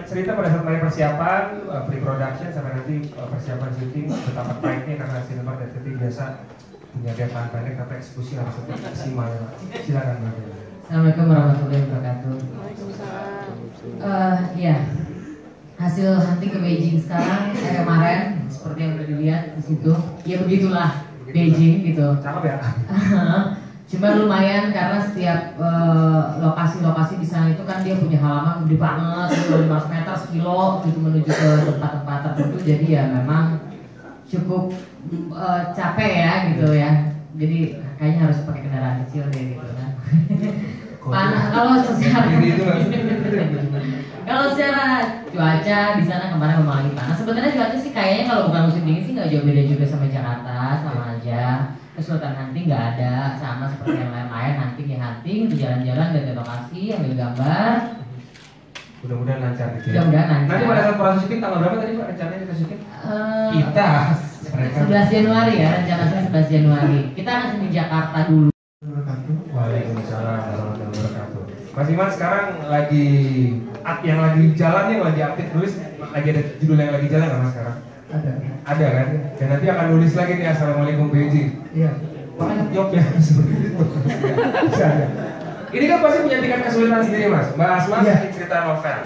cerita pada saat mulai persiapan, pre-production sampai nanti persiapan syuting, betapa baiknya karena sinema dan TV biasa punya deadline pendek tapi eksekusi harus tetap maksimal. Silakan Mbak. Assalamualaikum warahmatullahi wabarakatuh. Ya, hasil hunting ke Beijing sekarang kemarin seperti yang udah dilihat di situ, ya begitulah Beijing gitu. Cakep ya. Cuma lumayan karena setiap lokasi-lokasi di sana itu kan dia punya halaman gede banget, 15 meter sekilo gitu menuju ke tempat-tempat tertentu. Jadi ya memang cukup capek ya gitu ya. Jadi kayaknya harus pakai kendaraan kecil deh gitu kan. Kalau secara cuaca di sana kemarin memang lagi panas. Sebenarnya cuaca sih kayaknya kalau bukan musim dingin sih nggak jauh beda juga sama Jakarta, sama aja. Kesulitan hunting nggak ada, sama seperti yang lain-lain. Hunting ya hunting, jalan-jalan dan lokasi, ambil gambar. Mudah-mudahan lancar gitu ya. Mudah-mudahan lancar. Nanti pada saat proses syuting tanggal berapa tadi Pak rencananya kita syuting? Kita 11 Januari ya, rencana saya 11 Januari. Kita akan di Jakarta dulu. Waalaikumsalam warahmatullahi wabarakatuh. Mas Iman sekarang lagi yang lagi jalan yang lagi aktif nulis, lagi ada judul yang lagi jalan nggak Mas sekarang? Ada kan? Dan nanti akan nulis lagi nih Assalamualaikum Beijing. Iya. Banyak jobnya seperti itu. Bisa ada. Ini kan pasti punya tingkat kesulitan sendiri Mas. Mbak Asma bikin cerita novel.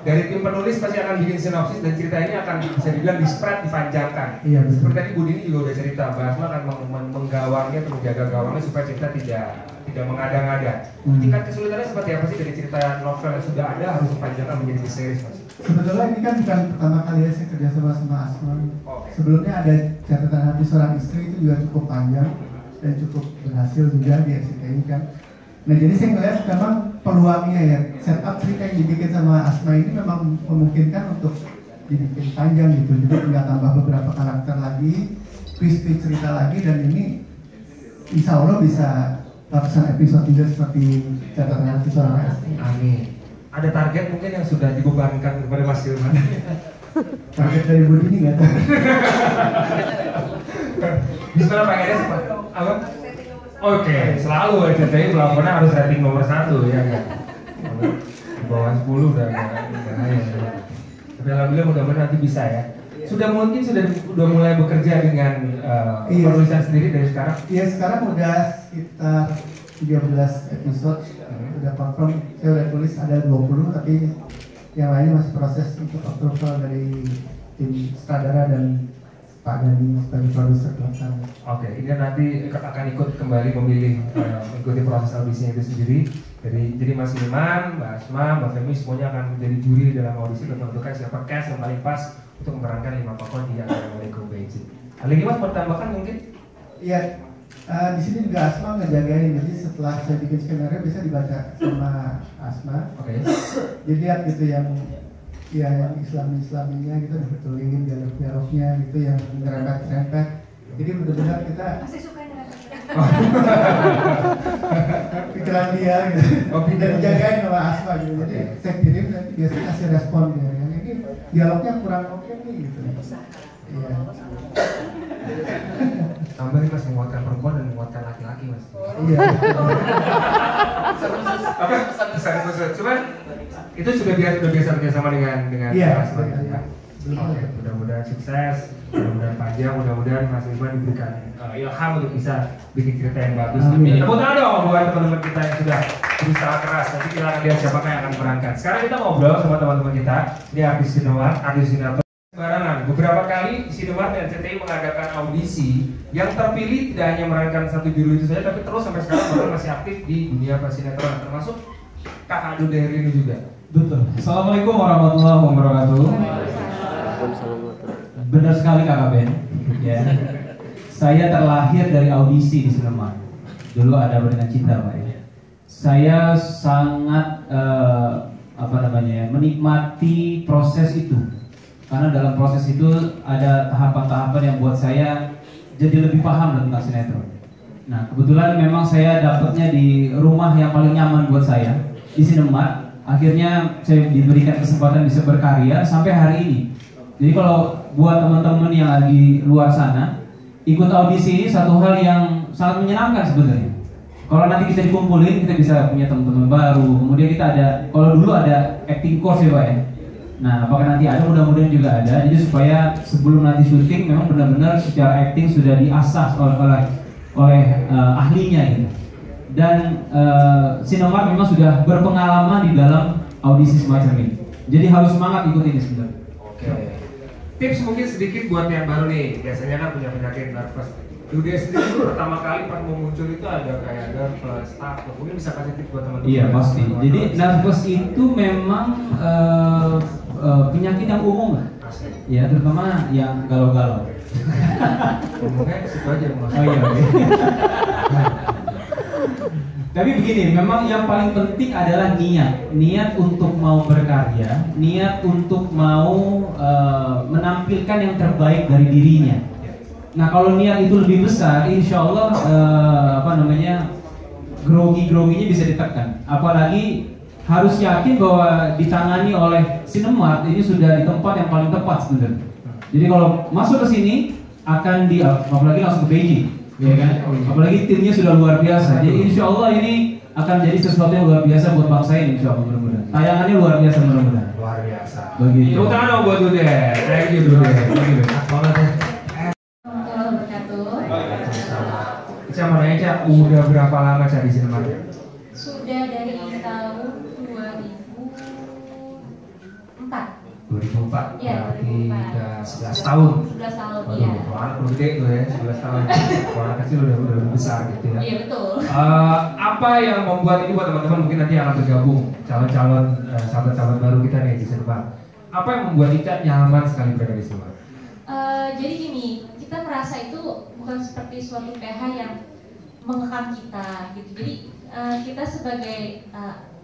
Dari tim penulis pasti akan bikin sinopsis dan cerita ini akan bisa dibilang di-spread, dipanjangkan. Iya, betul. Seperti tadi Bu Dini juga udah cerita, Mbak Asma akan menggawangnya atau menjaga gawangnya supaya cerita tidak mengada-ngada. Tingkat kesulitannya seperti apa sih dari cerita novel yang sudah ada harus dipanjangkan menjadi series Mas? Sebetulnya ini kan bukan pertama kali ya saya kerjasama sama Asma. Okay. Sebelumnya ada catatan hati seorang istri itu juga cukup panjang dan cukup berhasil juga di RCTI kan. Nah jadi saya melihat memang peluangnya ya, setup cerita yang dibikin sama Asma ini memang memungkinkan untuk dibikin panjang gitu. Jadi tinggal tambah beberapa karakter lagi, twist cerita lagi, dan ini insya Allah bisa ratusan episode juga seperti catatan hati seorang istri. Amin. Ada target mungkin yang sudah dibebankan kepada Mas Hilman? Target dari Bu Dini nggak tahu. Bisa pengennya sih Pak? Apa? Oke, selalu RCTI pelapornya harus rating nomor 1 ya kan? Di bawah 10 udah bahaya. Tapi alhamdulillah mudah-mudahan nanti bisa ya. Sudah mulai bekerja dengan penulisan sendiri dari sekarang? Iya, sekarang udah sekitar 13 episode. Udah confirm, saya udah tulis ada 20, tapi yang lainnya masih proses untuk approval dari tim sutradara dan Pak Dani sebagai produser belakang. Oke, ini nanti akan ikut kembali memilih mengikuti proses audisinya itu sendiri. Jadi Mas Hilman, Mbak Asma, Mbak Femi semuanya akan menjadi juri dalam audisi untuk menentukan siapa cast yang paling pas untuk memerankan 5 tokoh di Assalamualaikum Beijing. Ada lagi Mas pertambahan mungkin? Iya, di sini juga Asma ngejagain. Jadi setelah saya bikin skenario bisa dibaca sama Asma. Oke. Jadi lihat gitu yang Islaminya gitu dibetulin dialog-dialognya gitu yang ngerempet-rempet. Jadi benar-benar kita masih suka dengan pikiran dia gitu. Dan dijagain sama Asma gitu. Jadi saya kirim nanti biasanya kasih respon dia. Yang ini dialognya kurang oke nih gitu. Iya. Tambah nih Mas menguatkan perempuan dan menguatkan laki-laki Mas. Iya. Apa pesan khusus? Cuman itu sudah biasa bersama dengan Iya. Oke, mudah-mudahan sukses, mudah-mudahan panjang, mudah-mudahan Mas Hilman diberikan ilham untuk bisa bikin cerita yang bagus. Amin. Tepuk tangan dong buat teman-teman kita yang sudah berusaha keras. Nanti kita akan lihat siapakah yang akan berangkat. Sekarang kita ngobrol sama teman-teman kita. Ini artis sinetron. Sembarangan. Beberapa kali Sinemart dan RCTI mengadakan audisi yang terpilih tidak hanya memerankan satu judul itu saja, tapi terus sampai sekarang bahkan masih aktif di dunia sinetron, termasuk Kakak Dude Herlino juga. Betul. Assalamualaikum warahmatullahi wabarakatuh. Benar sekali Kakak Ben. Ya. Saya terlahir dari audisi di Sinemart. Dulu ada Berikan Cinta Pak ya. Saya sangat menikmati proses itu. Karena dalam proses itu ada tahapan-tahapan yang buat saya jadi lebih paham tentang sinetron. Nah, kebetulan memang saya dapatnya di rumah yang paling nyaman buat saya, di Sinemart. Akhirnya saya diberikan kesempatan bisa berkarya sampai hari ini. Jadi kalau buat teman-teman yang lagi luar sana, ikut audisi ini satu hal yang sangat menyenangkan sebenarnya. Kalau nanti kita dikumpulin, kita bisa punya teman-teman baru. Kemudian kita ada, kalau dulu ada acting course ya Pak ya. Nah, apakah nanti ada? Mudah-mudahan juga ada. Jadi supaya sebelum nanti syuting memang benar-benar secara acting sudah diasah oleh ahlinya gitu. Dan Sinomart memang sudah berpengalaman di dalam audisi semacam ini. Jadi harus semangat ikut ini sebenarnya. Oke. Tips mungkin sedikit buat yang baru nih. Biasanya kan punya penyakit nervous. Dunia sendiri itu pertama kali pas mau muncul itu ada kayak nervous, takut. Mungkin bisa kasih tips buat teman-teman. Iya pasti. Jadi nervous itu memang penyakit yang umum lah. Ya terutama yang galau-galau. Ngomongnya situ aja mas. Oh iya. Okay. Tapi begini, memang yang paling penting adalah niat untuk mau berkarya, niat untuk mau menampilkan yang terbaik dari dirinya. Nah kalau niat itu lebih besar, insya Allah grogi-groginya bisa ditekan. Apalagi harus yakin bahwa ditangani oleh Sinemart ini sudah di tempat yang paling tepat sebenarnya. Jadi kalau masuk ke sini akan apalagi langsung ke Beijing, ya kan? Apalagi timnya sudah luar biasa. Jadi insya Allah ini akan jadi sesuatu yang luar biasa buat bangsa ini, insya Allah mudah-mudahan. Tayangannya luar biasa mudah-mudahan. Luar biasa. Begitu. Tepuk tangan dong buat Dude. Thank you Dude. Ica mau nanya Ica, udah berapa lama Ica di Sinemart? Sudah dari tahun 2004. 2004. Iya, Berarti 2004. udah 11 tahun. 11 tahun, Waduh, iya. kalau anak udah gede tuh ya, 11 tahun. Kalau anak kecil udah besar gitu ya. Iya, betul. Apa yang membuat ini buat teman-teman mungkin nanti yang akan bergabung, calon-calon sahabat-sahabat baru kita nih di Sinemart. Apa yang membuat Ica nyaman sekali berada di Sinemart? Jadi gini, kita merasa itu bukan seperti suatu PH yang mengekang kita gitu. Jadi kita sebagai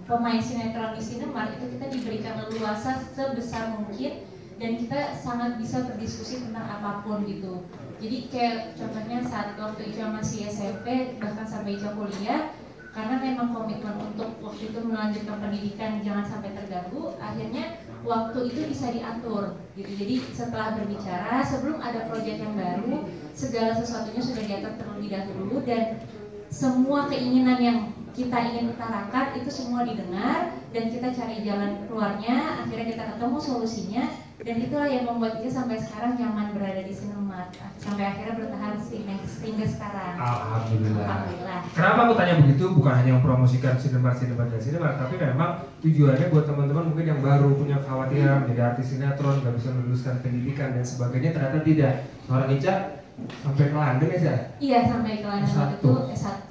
pemain sinetron di Sinemart itu kita diberikan leluasa sebesar mungkin dan kita sangat bisa berdiskusi tentang apapun gitu. Jadi kayak contohnya saat waktu Ica masih SMP bahkan sampai Ica kuliah, karena memang komitmen untuk waktu itu melanjutkan pendidikan jangan sampai terganggu, akhirnya waktu itu bisa diatur gitu. Jadi setelah berbicara sebelum ada proyek yang baru, segala sesuatunya sudah diatur terlebih dahulu dan semua keinginan yang kita ingin utarakan itu semua didengar dan kita cari jalan keluarnya, akhirnya kita ketemu solusinya dan itulah yang membuat kita sampai sekarang nyaman berada di Sinemart sampai akhirnya bertahan hingga sekarang. Alhamdulillah. Kenapa aku tanya begitu? Bukan hanya mempromosikan Sinemart, tapi memang tujuannya buat teman-teman mungkin yang baru punya kekhawatiran menjadi artis sinetron, nggak bisa meluluskan pendidikan dan sebagainya, ternyata tidak. Seorang Ica sampai ke London ya? Iya, sampai ke London waktu itu S1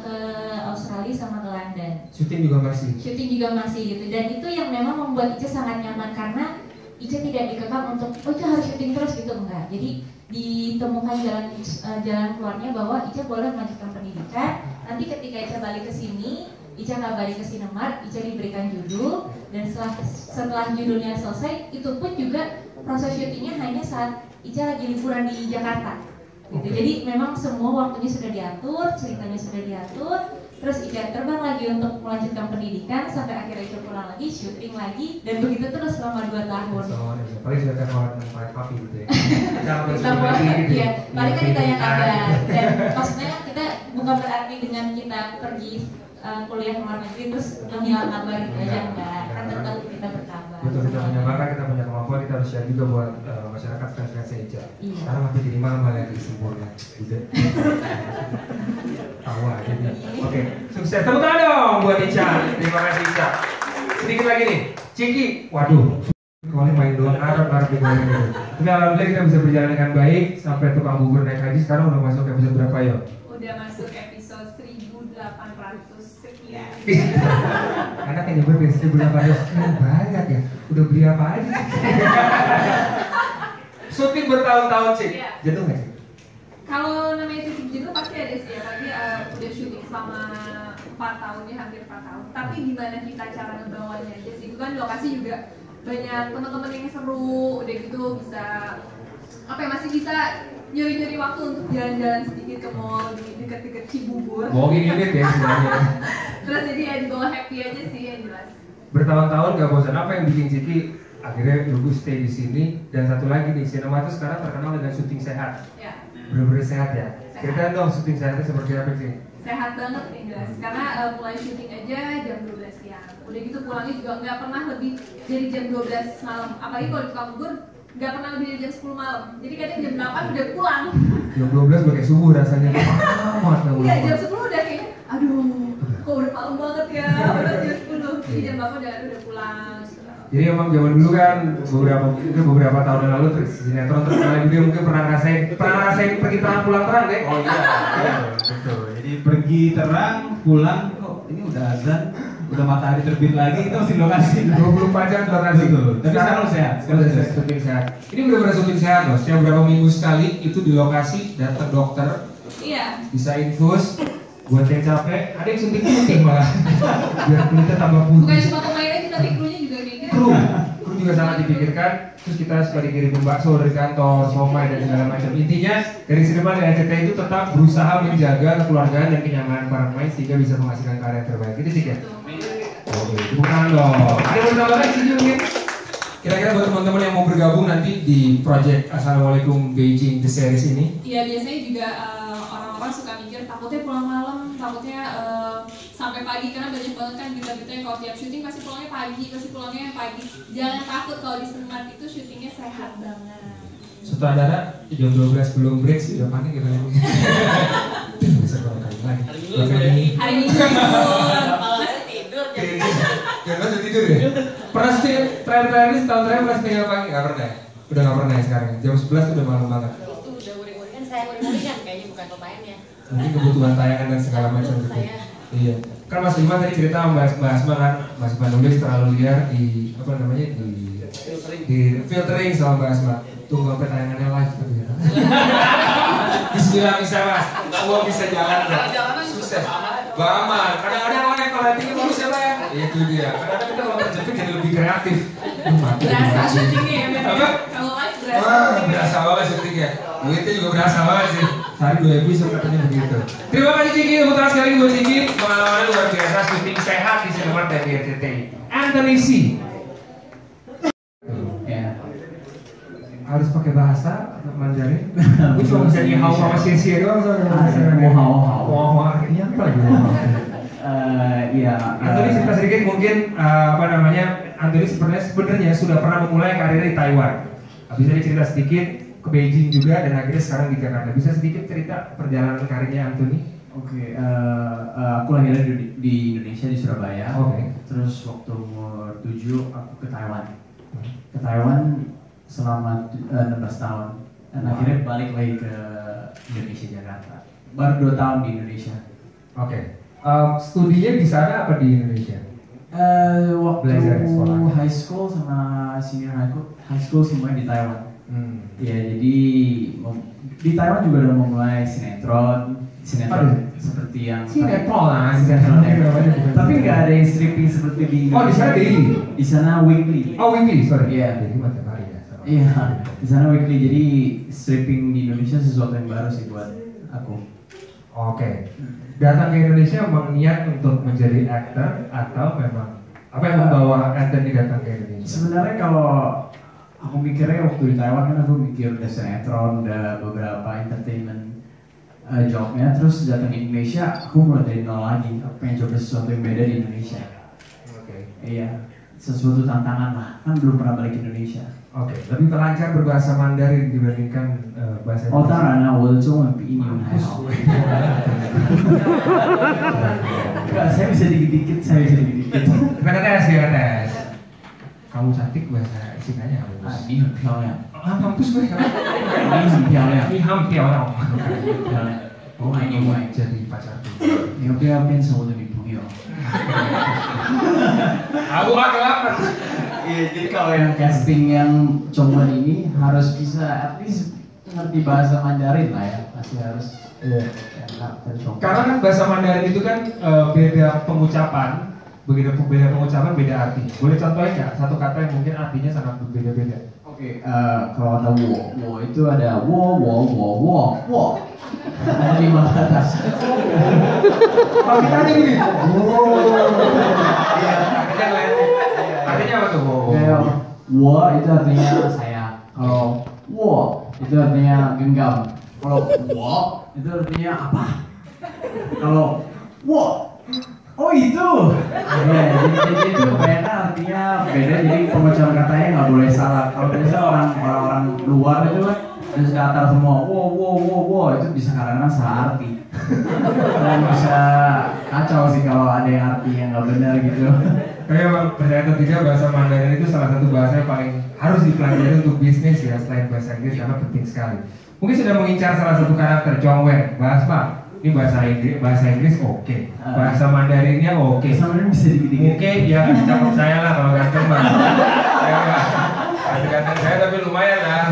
ke Australia sama ke London. Syuting juga masih gitu. Dan itu yang memang membuat Ica sangat nyaman karena Ica tidak dikekang untuk Ica harus syuting terus gitu, enggak. Jadi ditemukan jalan keluarnya bahwa Ica boleh melanjutkan pendidikan. Nanti ketika Ica balik ke sini, Ica nggak balik ke Sinemart, Ica diberikan judul dan setelah judulnya selesai, itu pun juga proses syutingnya hanya saat Ica lagi liburan di Jakarta gitu. Jadi memang semua waktunya sudah diatur, ceritanya sudah diatur, terus Ica terbang lagi untuk melanjutkan pendidikan sampai akhirnya Ica pulang lagi, syuting lagi dan begitu terus selama 2 tahun. Paling sudah telepon pakai papi gitu ya. Iya, paling kan ditanya kabar dan maksudnya kita bukan berarti dengan kita pergi kuliah ke luar negeri terus menghilang kabar gitu aja enggak, kan tetap kita berkabar. Betul, kita punya bakat, kita punya kemampuan, kita harus share juga buat masyarakat fans-fans Ica. Sekarang masih jadi malam yang sempurna. Tahu aja nih. Oke, sukses. Tepuk tangan dong buat Ica. Terima kasih Ica. Sedikit lagi nih, Ciki. Waduh, kali main doang ngarep di bawah ini. Tapi alhamdulillah kita bisa berjalan dengan baik sampai tukang bubur naik haji. Sekarang udah masuk episode berapa ya? Udah masuk episode 1800 sekian. Anak yang nyebut dari 1800 sekian banyak ya. Udah beli apa aja? Syuting bertahun-tahun Cik. Iya. Jatuh nggak Cik? Kalau namanya titik jenuh pasti ada sih ya, apalagi udah syuting selama 4 tahun ya, hampir 4 tahun. Tapi gimana kita cara ngebawanya aja sih, itu kan lokasi juga banyak teman-teman yang seru, udah gitu bisa apa ya, masih bisa nyuri-nyuri waktu untuk jalan-jalan sedikit ke mall di dekat-dekat Cibubur. Walking unit ya sebenarnya. Terus jadi ya dibawa happy aja sih yang jelas. Bertahun-tahun gak bosan. Apa yang bikin Ciki akhirnya dulu stay di sini? Dan satu lagi nih, Sinemart itu sekarang terkenal dengan syuting sehat. Ya. Bener-bener sehat ya. Sehat. Ceritain dong syuting sehatnya seperti apa sih? Sehat banget yang jelas, karena mulai syuting aja jam 12 siang. Udah gitu pulangnya juga nggak pernah lebih dari jam 12 malam. Apalagi kalau di tukang bubur nggak pernah lebih dari jam 10 malam. Jadi kadang jam 8 udah pulang. Jam 12 udah kayak subuh rasanya. Amat. Iya, jam 10 udah kayak, aduh, kok udah malam banget ya. Udah jam 10. Jadi jam 8 udah pulang. Jadi emang zaman dulu kan beberapa tahun yang lalu sinetron terkenal juga mungkin pernah ngerasain pergi terang pulang terang deh. Oh iya, betul. Jadi pergi terang, pulang, kok ini udah azan, udah matahari terbit lagi, itu masih lokasi. 24 jam lokasi. Betul. Tapi sekarang sehat. Sekarang sehat. Syuting sehat. Ini benar-benar syuting sehat loh. Setiap berapa minggu sekali itu di lokasi datang dokter. Iya. Bisa infus. Buat yang capek, ada yang suntik putih malah. Biar kulitnya tambah putih. Bukan cuma pemain aja, tapi krunya juga kayak gitu. Kru juga sangat dipikirkan. Terus kita suka dikirim bakso dari kantor, somai dan segala macam. Intinya dari Sinema dan RCTI itu tetap berusaha menjaga kekeluargaan dan kenyamanan para pemain sehingga bisa menghasilkan karya terbaik. Gitu sih ya. Oke, bukan dong. Ada yang mau tambah lagi sih mungkin? Kira-kira buat teman-teman yang mau bergabung nanti di project Assalamualaikum Beijing The Series ini? Iya, biasanya juga orang-orang suka mikir takutnya pulang malam, takutnya sampai pagi karena banyak banget kan berita-berita yang kalau tiap syuting pasti pulangnya pagi. Jangan takut kalau di Smart itu syutingnya sehat banget. Sutradara jam 12 belum break sih udah panik gitu lagi. Bisa berapa kali lagi? Hari Minggu Masih tidur jadi. Jangan masih tidur ya? Pernah syuting terakhir ini setahun terakhir pernah syuting pagi? Gak pernah ya? Udah gak pernah ya sekarang? Jam 11 tuh udah malam banget. Itu udah uring-uringan, saya uring-uringan kayaknya bukan pemainnya. Mungkin kebutuhan tayangan dan segala macam gitu. Iya. Kan Mas Bima tadi cerita sama Mbak Asma kan, Mas Bima nulis terlalu liar di apa namanya di filtering sama Mbak Asma. Tunggu sampai tayangannya live tapi ya. Bismillah bisa Mas, gua bisa jalan kok. Sukses. Bama, kadang-kadang orang kalau tinggi baru siapa ya? Itu dia. Kadang-kadang kita kalau terjepit jadi lebih kreatif. berasa syutingnya ya, Apa? kalau live Berasa banget syutingnya. Duitnya juga berasa banget sih. Sehari 2 episode katanya begitu. Terima kasih Ciki, tepuk tangan sekali lagi buat Ciki. Pengalamannya luar biasa, syuting sehat di Sinema dan di RCTI. Anthony C. Ya. Harus pakai bahasa Mandarin. Gue cuma bisa di hao sama sia doang soalnya. Wow, artinya apa lagi? Iya. Anthony cerita sedikit mungkin apa namanya? Anthony sebenarnya sudah pernah memulai karirnya di Taiwan. Bisa cerita sedikit ke Beijing juga dan akhirnya sekarang di Jakarta. Bisa sedikit cerita perjalanan karirnya Anthony? Oke, aku lahirnya di Indonesia di Surabaya. Oke. Terus waktu umur 7 aku ke Taiwan. Ke Taiwan selama 16 tahun. Dan akhirnya balik lagi ke Indonesia Jakarta. Baru 2 tahun di Indonesia. Oke. Studinya di sana apa di Indonesia? Waktu Belajar di sekolah. high school sama senior high school semua di Taiwan. Ya jadi di Taiwan juga udah memulai sinetron seperti yang Sinetron tapi nggak ada yang stripping seperti di Oh di sana daily? di sana weekly. Oh weekly, sorry. Iya. Jadi mah tiap hari ya. Iya, di sana weekly. Jadi stripping di Indonesia sesuatu yang baru sih buat aku. Oke. Datang ke Indonesia memang niat untuk menjadi aktor atau memang apa yang membawa Anthony datang ke Indonesia? Sebenarnya kalau aku mikirnya waktu di Taiwan kan aku mikir udah sinetron, udah beberapa entertainment jobnya, terus datang ke Indonesia aku mulai dari nol lagi. Aku pengen coba sesuatu yang beda di Indonesia. Oke. Iya, sesuatu tantangan lah. Kan belum pernah balik ke Indonesia. Oke. Lebih lancar berbahasa Mandarin dibandingkan bahasa Oh, 当然了，我的中文比英文还好。 Enggak, saya bisa dikit-dikit, saya bisa dikit-dikit. Kita tes. Kamu cantik bahasa Chinanya apa? 啊，你很漂亮， Mampus gue. 你很漂亮， Ini hampir orang. 漂亮。 Oh, ini mau jadi pacarku. 你要不要变成我的女朋友？ Aku gak kelapan. Iya, jadi kalau yang casting yang Chongwon ini harus bisa at least ngerti bahasa Mandarin lah ya, pasti harus. Iya. Karena Karena kan bahasa Mandarin itu kan beda pengucapan, beda pengucapan, beda arti. Boleh contohin nggak satu kata yang mungkin artinya sangat berbeda-beda? Oke, kalau ada wo itu ada wo. Ada 5 kata. Kalau kita aja gini. Iya, artinya apa tuh? Kayak wo itu artinya saya. Kalau wo itu artinya genggam. Kalau wo itu artinya apa? Kalau wo Oh itu. Iya, jadi itu kebanyakan artinya beda. Jadi pemecahan katanya nggak boleh salah. Kalau biasa orang luar itu kan terus datar semua, wow, itu bisa karena salah arti. Dan bisa kacau sih kalau ada yang arti yang nggak benar gitu. Kayak Bang, percaya atau tidak bahasa Mandarin itu salah satu bahasa yang paling harus dipelajari untuk bisnis ya selain bahasa Inggris karena penting sekali. Mungkin sudah mengincar salah satu karakter Chong Wen, bahas Pak. Ini bahasa Inggris oke. Bahasa Mandarinnya oke. Bahasa Mandarin bisa dikit-dikit. Oke, ya cakep saya lah kalau ganteng Bang. Ganteng saya tapi lumayan lah.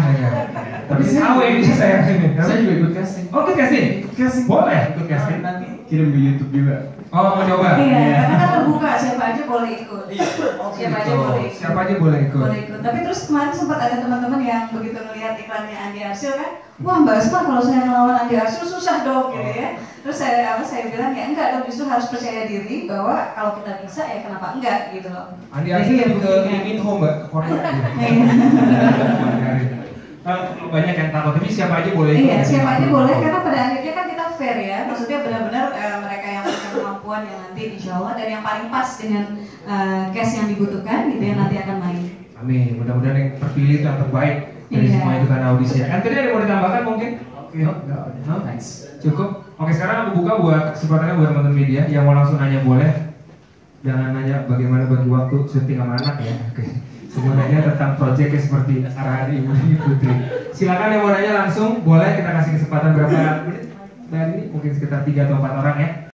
Tapi KW ini saya ini. Saya juga ikut casting. Oh, ikut casting? Boleh ikut casting. Nanti kirim di YouTube juga. Oh, mau coba? Iya, karena kan terbuka, siapa aja boleh ikut. Siapa aja boleh ikut. Siapa aja boleh ikut. Boleh ikut. Tapi terus kemarin sempat ada teman-teman yang begitu ngelihat iklannya Andi Arsyil kan, wah Mbak Asma kalau saya melawan Andi Arsyil susah dong gitu ya. Terus saya bilang ya enggak dong, justru harus percaya diri bahwa kalau kita bisa ya kenapa enggak gitu loh. Andi Arsyil lebih ke Lee Min Ho Mbak, ke Korea. Banyak yang takut, tapi siapa aja boleh ikut. Iya, siapa aja boleh karena pada akhirnya kan kita fair ya. Maksudnya benar-benar mereka yang punya kemampuan yang nanti insya Allah dan yang paling pas dengan case yang dibutuhkan gitu ya nanti akan main. Amin, mudah-mudahan yang terpilih itu yang terbaik dari semua itu kan audisi. Tadi ada yang mau ditambahkan mungkin? Oke, no, thanks. Cukup. Oke, sekarang aku buka buat kesempatannya buat teman-teman media yang mau langsung nanya boleh. Jangan nanya bagaimana bagi waktu syuting sama anak ya. Oke. Sebenarnya tentang proyeknya seperti arahan Ibu Putri. Silakan yang mau nanya langsung, boleh kita kasih kesempatan berapa menit? Dari ini mungkin sekitar 3 atau 4 orang ya.